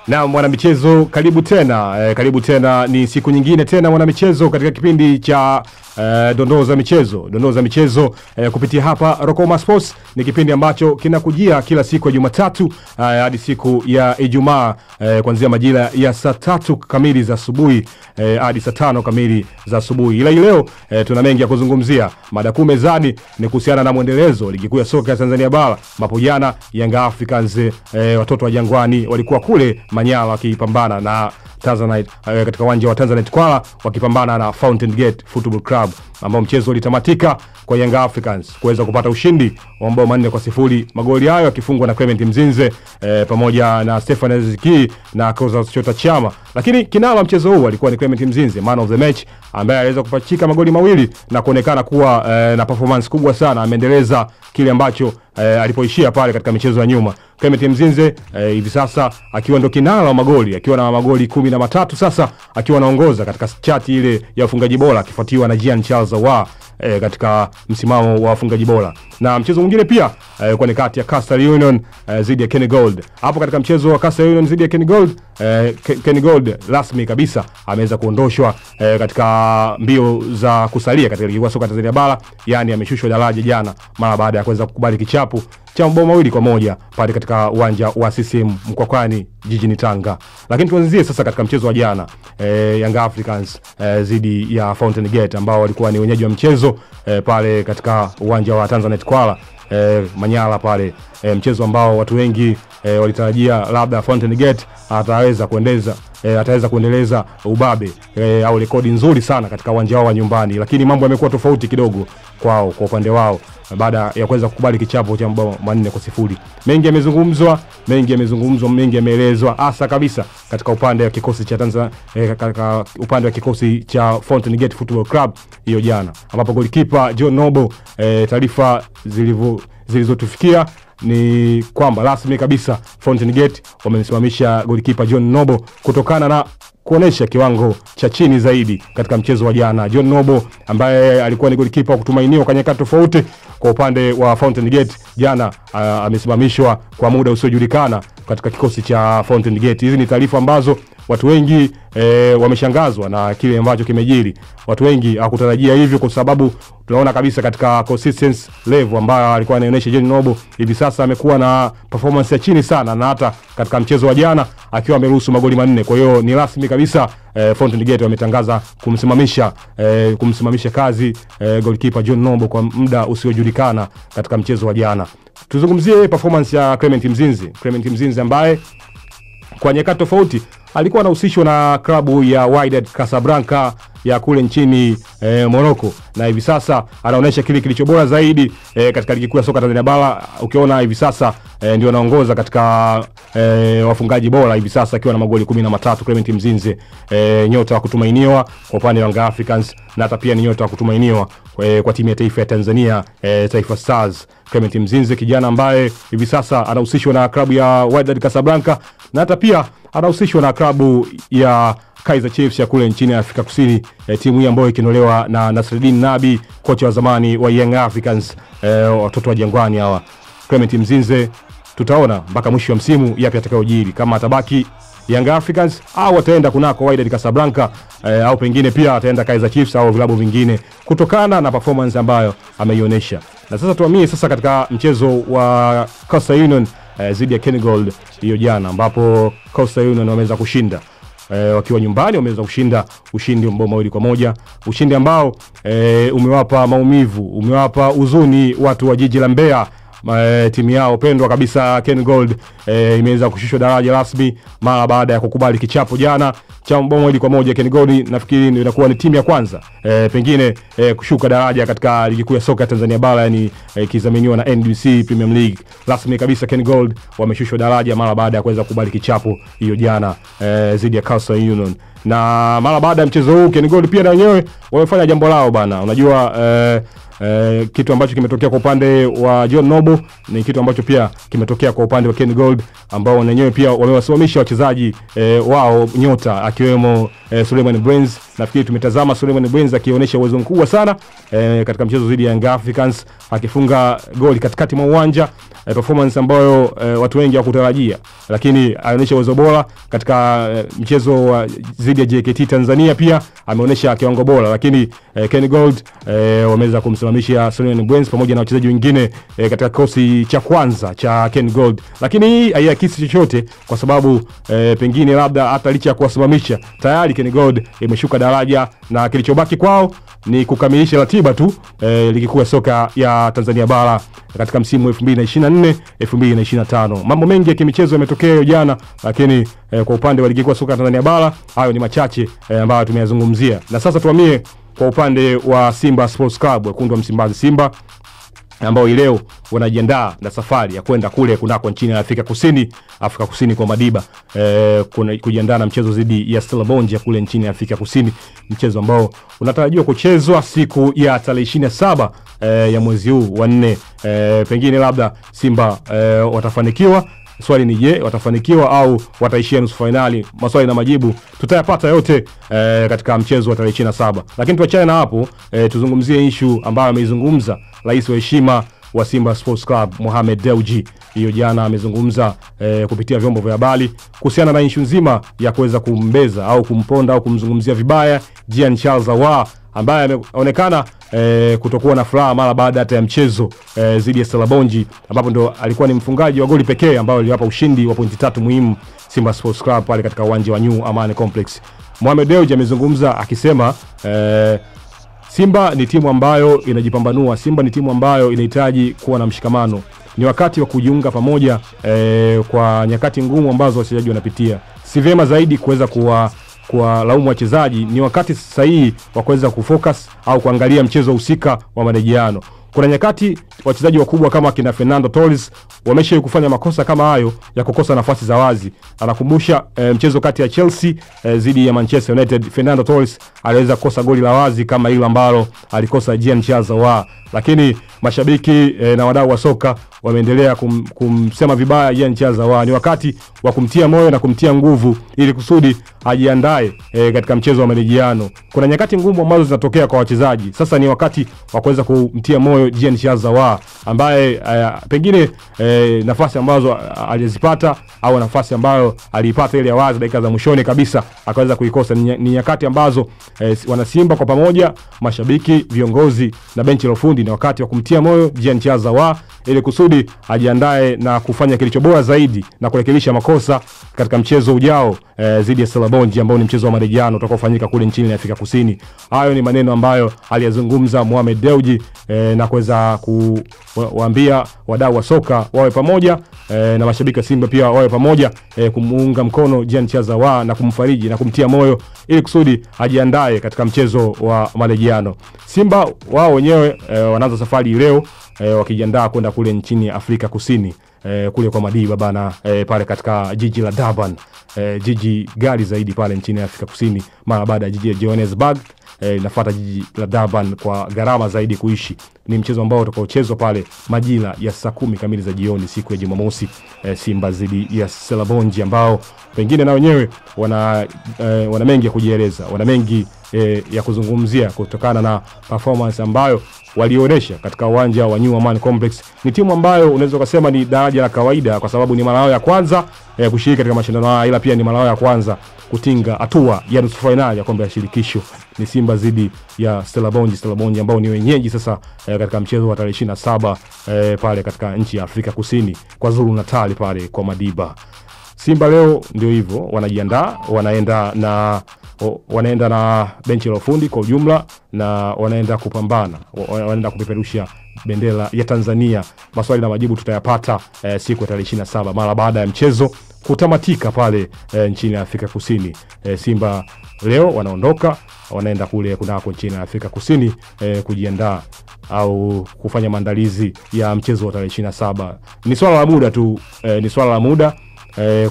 Na mwanamichezo karibu tena, ni siku nyingine tena mwanamichezo katika kipindi cha dondoo za michezo kupitia hapa Rokoma Sports. Ni kipindi ambacho kinakujia kila siku ya Jumatatu hadi siku ya Ijumaa kuanzia majira ya saa 3 kamili za asubuhi hadi saa 5 kamili za asubuhi. Ila leo tuna mengi ya kuzungumzia. Mada kuu mezani ni kuhusiana na mwendelezo ligi kuu ya soka ya Tanzania bara. Mapo jana Young Africans watoto wa Jangwani walikuwa kule Manyara wakipambana na Tanzanite katika uwanja wa Tanzanite Kwala, wakipambana na Fountain Gate Football Club, ambao mchezo ulitamatika kwa Young Africans kuweza kupata ushindi wa mabao 4-0. Magoli hayo yakifungwa na Clement Mzinze pamoja na Stefan Aziki na Koza Chota Chama, lakini kinara mchezo huu alikuwa ni Clement Mzinze, man of the match, ambaye aliweza kupachika magoli mawili na kuonekana kuwa na performance kubwa sana. Ameendeleza kile ambacho alipoishia pale katika michezo ya nyuma. Clement Mzinze hivi sasa akiwa ndo kinara wa magoli, akiwa na magoli 13 sasa, akiwa anaongoza katika chati ile ya ufungaji bora, akifuatiwa na Jean Charles Ahoua katika msimamo wa wafungaji bora. Na mchezo mwingine pia kwa ni kati ya Coastal Union dhidi ya Kenny Gold. Hapo katika mchezo wa Coastal Union dhidi ya Kenny Gold, Kenny Gold rasmi kabisa ameweza kuondoshwa katika mbio za kusalia katika ligi ya soka Tanzania bara, yani ameshushwa daraja jana mara baada ya kuweza kukubali kichapo cha mabao 2-1 pale katika uwanja wa CCM Mkwakwani jijini Tanga. Lakini tuanzie sasa katika mchezo wa jana Young Africans dhidi ya Fountain Gate, ambao walikuwa ni wenyeji wa mchezo pale katika uwanja wa Tanzanite Kwala Manyara pale, mchezo ambao watu wengi walitarajia labda Fountain Gate ataweza kuendeleza ubabe au rekodi nzuri sana katika uwanja wao wa nyumbani, lakini mambo yamekuwa tofauti kidogo kwa upande wao baada ya kuweza kukubali kichapo cha mabao 4-0. Mengi yamezungumzwa, mengi yameelezwa, hasa kabisa katika upande wa kikosi cha Tanzania, katika upande wa kikosi cha Fountain Gate Football Club hiyo jana, ambapo goalkeeper John Noble, taarifa zilizotufikia ni kwamba rasmi kabisa Fountain Gate wamemsimamisha goalkeeper John Noble kutokana na kuonesha kiwango cha chini zaidi katika mchezo wa jana. John Noble ambaye alikuwa ni goalkeeper kutumainiwa kwa nyakati tofauti kwa upande wa Fountain Gate, jana amesimamishwa kwa muda usiojulikana katika kikosi cha Fountain Gate. Hizi ni taarifa ambazo watu wengi wameshangazwa na kile ambacho kimejiri. Watu wengi hawakutarajia hivyo, kwa sababu tunaona kabisa katika consistency level ambayo alikuwa anaonyesha John Noble hivi sasa amekuwa na performance ya chini sana, na hata katika mchezo wa jana akiwa ameruhusu magoli 4. Kwa hiyo ni rasmi kabisa Fountain Gate wametangaza kumsimamisha kazi goalkeeper John Noble kwa muda usiojulikana katika mchezo wa jana. Tuzungumzie performance ya Clement Mzinze ambaye kwa nyakati tofauti alikuwa anahusishwa na klabu ya Wydad Casablanca ya kule nchini Morocco, na hivi sasa anaonesha kile kilicho bora zaidi katika ligi kuu ya soka Tanzania bara. Ukiona hivi sasa ndio anaongoza katika wafungaji bora hivi sasa akiwa na magoli 13. Clement Mzinze nyota wa kutumainiwa kwa upande wa Young Africans, na hata pia ni nyota wa kutumainiwa kwa timu ya taifa ya Tanzania, Taifa Stars. Clement Mzinze, kijana ambaye hivi sasa anahusishwa na klabu ya Wydad Casablanca, na hata pia anahusishwa na klabu ya Kaizer Chiefs ya kule nchini Afrika Kusini, timu hii ambayo ikinolewa na Nasreddine Nabi, kocha wa zamani wa Young Africans, watoto wa Jangwani hawa. Clement Mzinze, tutaona mpaka mwisho wa msimu yapi atakayojiri, kama atabaki Young Africans au ataenda kunako Wydad Casablanca, au pengine pia ataenda Kaizer Chiefs au vilabu vingine, kutokana na performance ambayo ameionyesha. Na sasa tuamie katika mchezo wa Coastal Union dhidi ya Kenny Gold hiyo jana, ambapo Coastal Union wameweza kushinda wakiwa nyumbani, wameweza kushinda ushindi wa mabao 2-1, ushindi ambao umewapa maumivu, umewapa huzuni watu wa jiji la Mbeya. Timu yao pendwa kabisa Kenny Gold imeweza kushushwa daraja rasmi mara baada ya kukubali kichapo jana cha mabao 2-1. Kenny Gold nafikiri ndio inakuwa ni timu ya kwanza pengine kushuka daraja katika ligi kuu ya soka Tanzania bara, yani ikizaminiwa na NBC Premier League. Rasmi kabisa Kenny Gold wameshushwa daraja mara baada ya kuweza kukubali kichapo hiyo jana dhidi ya Coastal Union. Na mara baada ya mchezo huu Kenny Gold pia na wenyewe wamefanya jambo lao bana. Unajua kitu ambacho kimetokea kwa upande wa John Noble ni kitu ambacho pia kimetokea kwa upande wa Kenny Gold, ambao wenyewe pia wamewasimamisha wachezaji wao nyota, akiwemo Suleiman Brains nafikiri tumetazama Suleiman Bwenza akionyesha uwezo mkubwa sana katika mchezo dhidi ya Young Africans, akifunga goli katikati mwa uwanja, performance ambayo watu wengi hawakutarajia, lakini alionyesha uwezo bora katika mchezo dhidi ya JKT Tanzania. Pia ameonyesha kiwango bora, lakini Ken Gold wameweza kumsimamisha Suleiman Bwenza pamoja na wachezaji wengine katika kosi cha kwanza cha Ken Gold, lakini haiakisi chochote kwa sababu pengine labda hata licha ya kuwasimamisha tayari Ken Gold imeshuka daraja na kilichobaki kwao ni kukamilisha ratiba tu ligi kuu ya soka ya Tanzania bara katika msimu 2024-2025. Mambo mengi ya kimichezo yametokea jana, lakini kwa upande wa ligi kuu ya soka ya Tanzania bara hayo ni machache ambayo tumeyazungumzia. Na sasa tuhamie kwa upande wa Simba Sports Club, wekundu wa Msimbazi Simba, ambao leo wanajiandaa na safari ya kwenda kule kunako nchini Afrika Kusini kwa Madiba, kujiandaa na mchezo dhidi ya Stellenbosch kule nchini Afrika Kusini, mchezo ambao unatarajiwa kuchezwa siku ya tarehe 27 ya mwezi huu wa 4. Pengine labda Simba watafanikiwa. Swali ni je, watafanikiwa au wataishia nusu finali? Maswali na majibu tutayapata yote katika mchezo wa tarehe 27. Lakini tuachane na hapo, tuzungumzie issue ambayo ameizungumza rais wa heshima wa Simba Sports Club Mohamed Dewji. Hiyo jana amezungumza kupitia vyombo vya habari kuhusiana na issue nzima ya kuweza kumbeza au kumponda au kumzungumzia vibaya Jean Charles Ahoua, ambaye ameonekana kutokuwa na furaha mara baada ya mchezo dhidi ya Stellenbosch, ambapo ndo alikuwa ni mfungaji wa goli pekee ambao aliwapa ushindi wa pointi 3 muhimu Simba Sports Club pale katika uwanja wa New Amaan Complex. Mohamed Dewji amezungumza akisema Simba ni timu ambayo inajipambanua, Simba ni timu ambayo inahitaji kuwa na mshikamano. Ni wakati wa kujiunga pamoja kwa nyakati ngumu ambazo wachezaji wanapitia. Si vyema zaidi kuweza kwa laumu wachezaji, ni wakati sahihi wa kuweza kufocus au kuangalia mchezo husika wa marejeano. Kuna nyakati wachezaji wakubwa kama kina Fernando Torres wameshawahi kufanya makosa kama hayo ya kukosa nafasi za wazi. Anakumbusha mchezo kati ya Chelsea dhidi ya Manchester United, Fernando Torres aliweza kukosa goli la wazi kama hilo ambalo alikosa Jean Charles Ahoua, lakini mashabiki na wadau wa soka wameendelea kumsema vibaya Jean Charles Ahoua. Ni wakati wa kumtia moyo na kumtia nguvu ili kusudi ajiandae katika mchezo wa marejeano. Kuna nyakati ngumu ambazo zinatokea kwa wachezaji. Sasa ni wakati wa kuweza kumtia moyo Jean Charles Ahoua, ambaye pengine nafasi ambazo alizipata au nafasi ambayo aliipata ile ya wazi dakika za mwishoni kabisa akaweza kuikosa. Ni nyakati ambazo wana Simba kwa pamoja, mashabiki, viongozi na benchi la ufundi, ni wakati wa kumtia moyo Jean Charles Ahoua ili kusudi ajiandae na kufanya kilicho bora zaidi na kurekebisha makosa katika mchezo ujao dhidi ya Stellenbosch, ambao ni mchezo wa marejeano utakaofanyika kule nchini Afrika Kusini. Hayo ni maneno ambayo aliyazungumza Mohamed Dewji na kuweza kuwaambia wadau wa soka wawe pamoja na mashabiki wa Simba pia wawe pamoja kumuunga mkono Jean Charles Ahoua na kumfariji na kumtia moyo ili kusudi ajiandae katika mchezo wa marejeano. Simba wao wenyewe wanaanza safari leo wakijiandaa kwenda kule nchini Afrika Kusini kule kwa Madiba bana, pale katika jiji la Durban, jiji gari zaidi pale nchini Afrika Kusini mara baada ya jiji la Johannesburg. Inafuata jiji la Durban kwa gharama zaidi kuishi. Ni mchezo ambao utakaochezwa pale majira ya saa 10 kamili za jioni siku ya Jumamosi, Simba dhidi ya Stellenbosch, ambao pengine na wenyewe wana mengi ya kujieleza, wana mengi ya kuzungumzia kutokana na performance ambayo walionyesha katika uwanja wa New Amaan Complex. Ni timu ambayo unaweza kusema ni daraja la kawaida kwa sababu ni mara yao ya kwanza kushiriki katika mashindano haya, ila pia ni mara yao ya kwanza kutinga hatua ya nusu finali ya kombe la shirikisho. Ni Simba dhidi ya Stellenbosch ambao ni wenyeji sasa katika mchezo wa tarehe 27 pale katika nchi ya Afrika Kusini kwa Zulu Natal pale kwa Madiba. Simba leo ndio hivyo wanajiandaa, wanaenda na benchi la ufundi kwa ujumla na wanaenda kupambana, wanaenda kupeperusha bendera ya Tanzania. Maswali na majibu tutayapata siku ya tarehe 27 mara baada ya mchezo kutamatika pale nchini Afrika Kusini. Simba leo wanaondoka, wanaenda kule kunako nchini Afrika Kusini kujiandaa au kufanya maandalizi ya mchezo wa tarehe 27. Ni swala la muda tu, ni swala la muda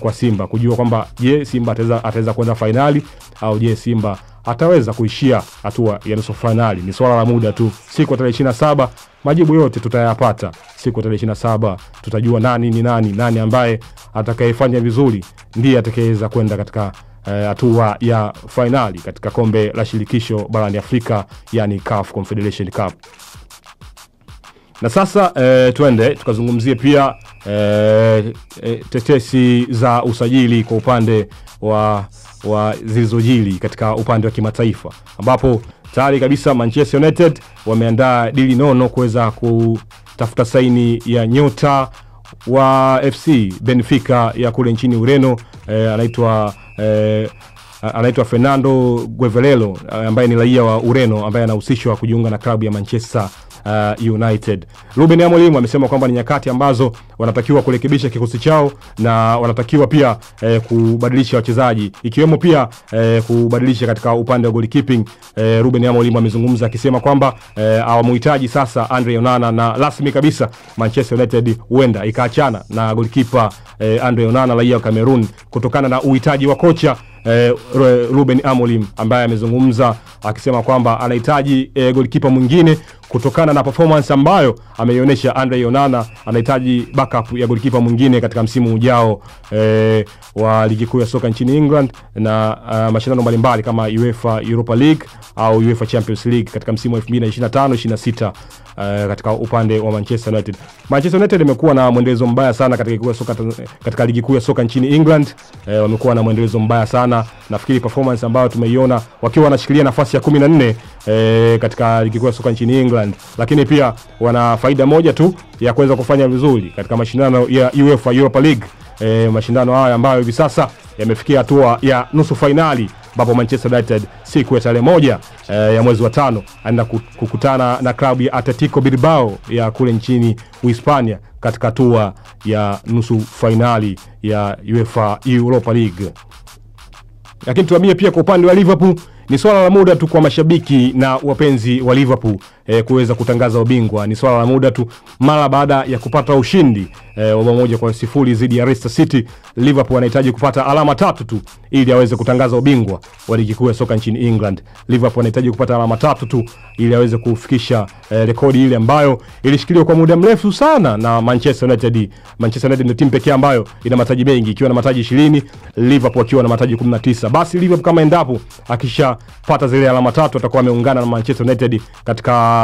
kwa Simba kujua kwamba je, Simba ataweza kwenda finali au je Simba ataweza kuishia hatua ya nusu finali. Ni swala la muda tu. Siku ya tarehe 27 majibu yote tutayapata. Siku ya tarehe 27 tutajua nani ambaye atakayefanya vizuri ndiye atakayeweza kwenda katika hatua ya finali katika kombe la shirikisho barani Afrika, yani CAF Confederation Cup. Na sasa tuende tukazungumzie pia tetesi za usajili kwa upande wa zilizojili katika upande wa kimataifa, ambapo tayari kabisa Manchester United wameandaa dili nono kuweza kutafuta saini ya nyota wa FC Benfica ya kule nchini Ureno, anaitwa Fernando Guevarelo, ambaye ni raia wa Ureno ambaye anahusishwa kujiunga na klabu ya Manchester United. Ruben Amorim amesema kwamba ni nyakati ambazo wanatakiwa kurekebisha kikosi chao na wanatakiwa pia kubadilisha wachezaji, ikiwemo pia kubadilisha katika upande wa goalkeeping. Ruben Amorim amezungumza akisema kwamba hawamhitaji sasa Andre Onana, na rasmi kabisa Manchester United huenda ikaachana na goalkeeper Andre Onana raia wa Cameroon kutokana na uhitaji wa kocha Ruben Amorim, ambaye amezungumza akisema kwamba anahitaji goalkeeper mwingine kutokana na performance ambayo ameionyesha Andre Onana. Anahitaji backup ya goalkeeper mwingine katika msimu ujao wa ligi kuu ya soka nchini England na mashindano mbalimbali kama UEFA Europa League au UEFA Champions League katika msimu wa 2025-26 katika upande wa Manchester United. Manchester United imekuwa na mwendelezo mbaya sana katika ligi kuu ya soka nchini England. Wamekuwa na mwendelezo mbaya sana. Nafikiri performance ambayo tumeiona wakiwa wanashikilia nafasi ya 14 katika ligi kuu ya soka nchini England, lakini pia wana faida moja tu ya kuweza kufanya vizuri katika mashindano ya UEFA Europa League. Mashindano haya ambayo hivi sasa yamefikia hatua ya nusu finali, ambapo Manchester United siku ya tarehe 1 ya mwezi wa 5 anaenda kukutana na klabu ya Atletico Bilbao ya kule nchini Uhispania katika hatua ya nusu finali ya UEFA Europa League. Lakini tuambie pia kwa upande wa Liverpool, ni swala la muda tu kwa mashabiki na wapenzi wa Liverpool kuweza kutangaza ubingwa. Ni swala la muda tu mara baada ya kupata ushindi wa 1-0 dhidi ya Leicester City. Liverpool anahitaji kupata alama 3 tu ili aweze kutangaza ubingwa wa ligi kuu ya soka nchini England. Liverpool anahitaji kupata alama 3 tu ili aweze kufikisha rekodi ile ambayo ilishikiliwa kwa muda mrefu sana na Manchester United. Manchester United ndio timu pekee ambayo ina mataji mengi ikiwa na mataji 20, Liverpool akiwa na mataji 19. Basi Liverpool kama endapo akishapata zile alama 3 atakuwa ameungana na Manchester United katika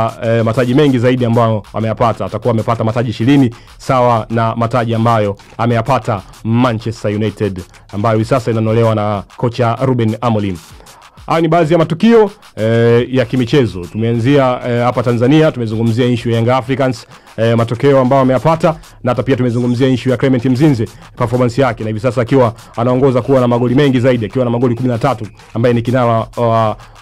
mataji mengi zaidi ambayo ameyapata. Atakuwa amepata mataji 20 sawa na mataji ambayo ameyapata Manchester United, ambayo hivi sasa inanolewa na kocha Ruben Amorim. Haya ni baadhi ya matukio ya kimichezo. Tumeanzia hapa Tanzania, tumezungumzia issue ya Young Africans, matokeo ambayo ameyapata, na hata pia tumezungumzia issue ya Clement Mzinze, performance yake, na hivi sasa akiwa anaongoza kuwa na magoli mengi zaidi, akiwa na magoli 13, ambaye ni kinara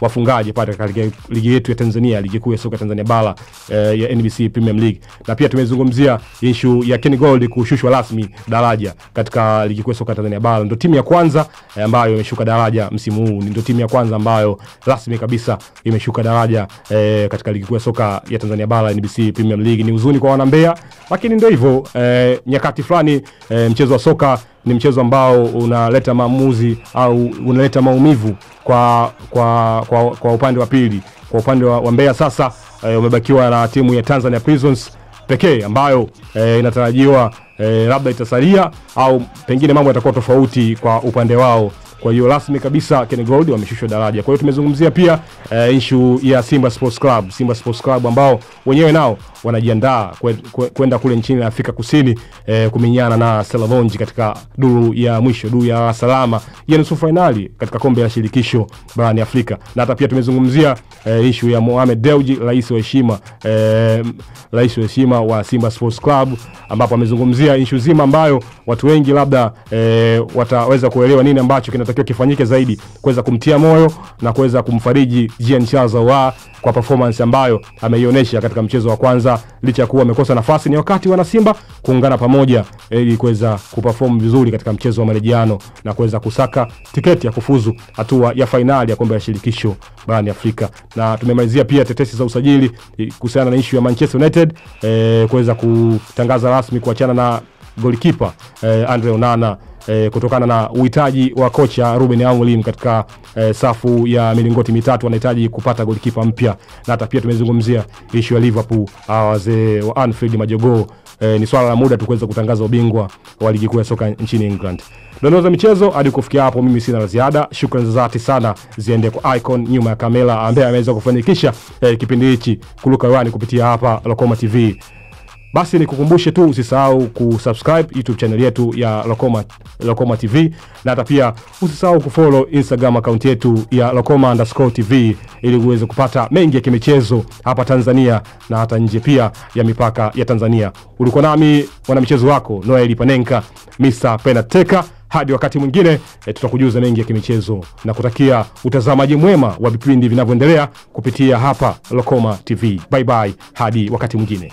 wafungaji pale katika ligi yetu ya Tanzania, ligi kuu ya soka Tanzania bara ya NBC Premier League. Na pia tumezungumzia issue ya Ken Gold kushushwa rasmi daraja katika ligi kuu ya soka Tanzania bara. Ndio timu ya kwanza ambayo imeshuka daraja msimu huu, ndio timu ya kwanza ambayo rasmi kabisa imeshuka daraja katika ligi kuu ya soka ya Tanzania bara NBC Premier League. Ni huzuni kwa wana Mbeya, lakini ndio hivyo. Nyakati fulani mchezo wa soka ni mchezo ambao unaleta maamuzi au unaleta maumivu kwa upande wa pili. Kwa upande wa Mbeya sasa umebakiwa na timu ya Tanzania Prisons pekee ambayo inatarajiwa labda itasalia au pengine mambo yatakuwa tofauti kwa upande wao. Kwa hiyo rasmi kabisa Ken Gold wameshushwa daraja. Kwa hiyo tumezungumzia pia issue ya Simba Sports Club. Simba Sports Club ambao wenyewe nao wanajiandaa kwenda kule nchini Afrika Kusini kumenyana na Stellenbosch katika duru ya mwisho, duru ya salama ya nusu finali katika kombe la shirikisho barani Afrika. Na hata pia tumezungumzia issue ya Mohamed Dewji, rais wa heshima wa Simba Sports Club, ambapo amezungumzia issue zima ambayo watu wengi labda wataweza kuelewa nini ambacho kinatakiwa kifanyike zaidi kuweza kumtia moyo na kuweza kumfariji Jean Charles Ahoua kwa performance ambayo ameionyesha katika mchezo wa kwanza. Licha kuwa amekosa nafasi, ni wakati wana Simba kuungana pamoja ili kuweza kuperform vizuri katika mchezo wa marejeano na kuweza kusaka tiketi ya kufuzu hatua ya finali ya kombe la shirikisho barani Afrika. Na tumemalizia pia tetesi za usajili kuhusiana na issue ya Manchester United kuweza kutangaza rasmi kuachana na goalkeeper Andre Onana kutokana na uhitaji wa kocha Ruben Amorim katika safu ya milingoti mitatu. Wanahitaji kupata goalkeeper mpya. Na hata pia tumezungumzia issue ya Liverpool, wazee wa Anfield Majogoo ni swala la muda tuweze kutangaza ubingwa wa ligi kuu ya soka nchini England. Dondoo za michezo hadi kufikia hapo mimi sina la ziada. Shukrani za dhati sana ziende kwa Icon nyuma ya kamera ambaye ameweza kufanikisha kipindi hichi kuruka hewani kupitia hapa Lokoma TV. Basi nikukumbushe tu usisahau kusubscribe YouTube channel yetu ya Lokoma TV, na hata pia usisahau kufollow Instagram account yetu ya Lokoma_TV ili uweze kupata mengi ya kimichezo hapa Tanzania na hata nje pia ya mipaka ya Tanzania. Ulikuwa nami mwanamichezo wako Noel Panenka, Mr. Penateka. Hadi wakati mwingine tutakujuza mengi ya kimichezo na kutakia utazamaji mwema wa vipindi vinavyoendelea kupitia hapa Lokoma TV. Bye bye hadi wakati mwingine.